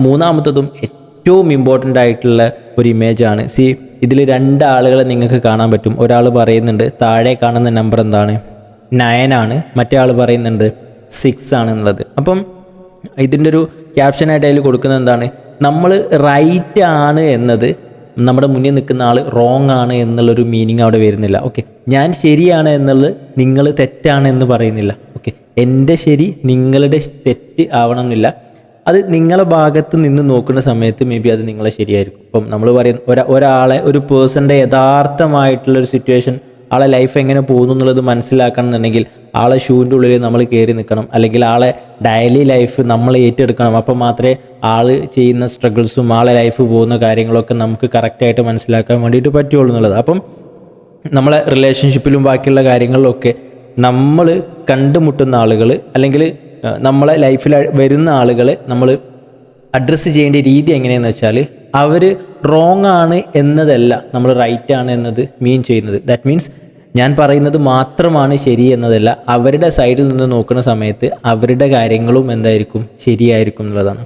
മൂന്നാമത്തതും ഏറ്റവും ഇമ്പോർട്ടൻ്റ് ആയിട്ടുള്ള ഒരു ഇമേജാണ്. ഇതിൽ 2 ആളുകളെ നിങ്ങൾക്ക് കാണാൻ പറ്റും. ഒരാൾ പറയുന്നുണ്ട് താഴെ കാണുന്ന നമ്പർ എന്താണ്, 9 ആണ്, മറ്റേ ആൾ പറയുന്നുണ്ട് 6 ആണ് എന്നുള്ളത്. അപ്പം ഇതിൻ്റെ ഒരു ക്യാപ്ഷനായിട്ട് അതിൽ കൊടുക്കുന്നത് എന്താണ്, നമ്മൾ റൈറ്റ് ആണ് എന്നത് നമ്മുടെ മുന്നിൽ നിൽക്കുന്ന ആൾ റോങ് ആണ് എന്നുള്ളൊരു മീനിങ് അവിടെ വരുന്നില്ല. ഓക്കെ, ഞാൻ ശരിയാണ് എന്നുള്ളത് നിങ്ങൾ തെറ്റാണ് എന്ന് പറയുന്നില്ല. ഓക്കെ, എൻ്റെ ശരി നിങ്ങളുടെ തെറ്റ് ആവണം എന്നില്ല. അത് നിങ്ങളെ ഭാഗത്ത് നിന്ന് നോക്കുന്ന സമയത്ത് മേ ബി അത് നിങ്ങളെ ശരിയായിരിക്കും. ഇപ്പം നമ്മൾ പറയുന്ന ഒരാളെ, ഒരു പേഴ്സൻ്റെ യഥാർത്ഥമായിട്ടുള്ളൊരു സിറ്റുവേഷൻ, ആളെ ലൈഫ് എങ്ങനെ പോകുന്നു എന്നുള്ളത് മനസ്സിലാക്കണം എന്നുണ്ടെങ്കിൽ ആളെ ഷൂവിൻ്റെ ഉള്ളിൽ നമ്മൾ കയറി നിൽക്കണം, അല്ലെങ്കിൽ ആളെ ഡെയിലി ലൈഫ് നമ്മൾ ഏറ്റെടുക്കണം. അപ്പോൾ മാത്രമേ ആൾ ചെയ്യുന്ന സ്ട്രഗിൾസും ആളെ ലൈഫ് പോകുന്ന കാര്യങ്ങളൊക്കെ നമുക്ക് കറക്റ്റായിട്ട് മനസ്സിലാക്കാൻ വേണ്ടിയിട്ട് പറ്റുള്ളൂ എന്നുള്ളത്. അപ്പം നമ്മളെ റിലേഷൻഷിപ്പിലും ബാക്കിയുള്ള കാര്യങ്ങളിലൊക്കെ നമ്മൾ കണ്ടുമുട്ടുന്ന ആളുകൾ, അല്ലെങ്കിൽ നമ്മളെ ലൈഫിൽ വരുന്ന ആളുകൾ നമ്മൾ അഡ്രസ്സ് ചെയ്യേണ്ട രീതി എങ്ങനെയെന്ന് വെച്ചാൽ, അവർ റോങ് ആണ് എന്നതല്ല നമ്മൾ റൈറ്റ് ആണ് എന്നത് മീൻ ചെയ്യുന്നത്. ദാറ്റ് മീൻസ് ഞാൻ പറയുന്നത് മാത്രമാണ് ശരി എന്നതല്ല, അവരുടെ സൈഡിൽ നിന്ന് നോക്കുന്ന സമയത്ത് അവരുടെ കാര്യങ്ങളും എന്തായിരിക്കും, ശരിയായിരിക്കും എന്നുള്ളതാണ്.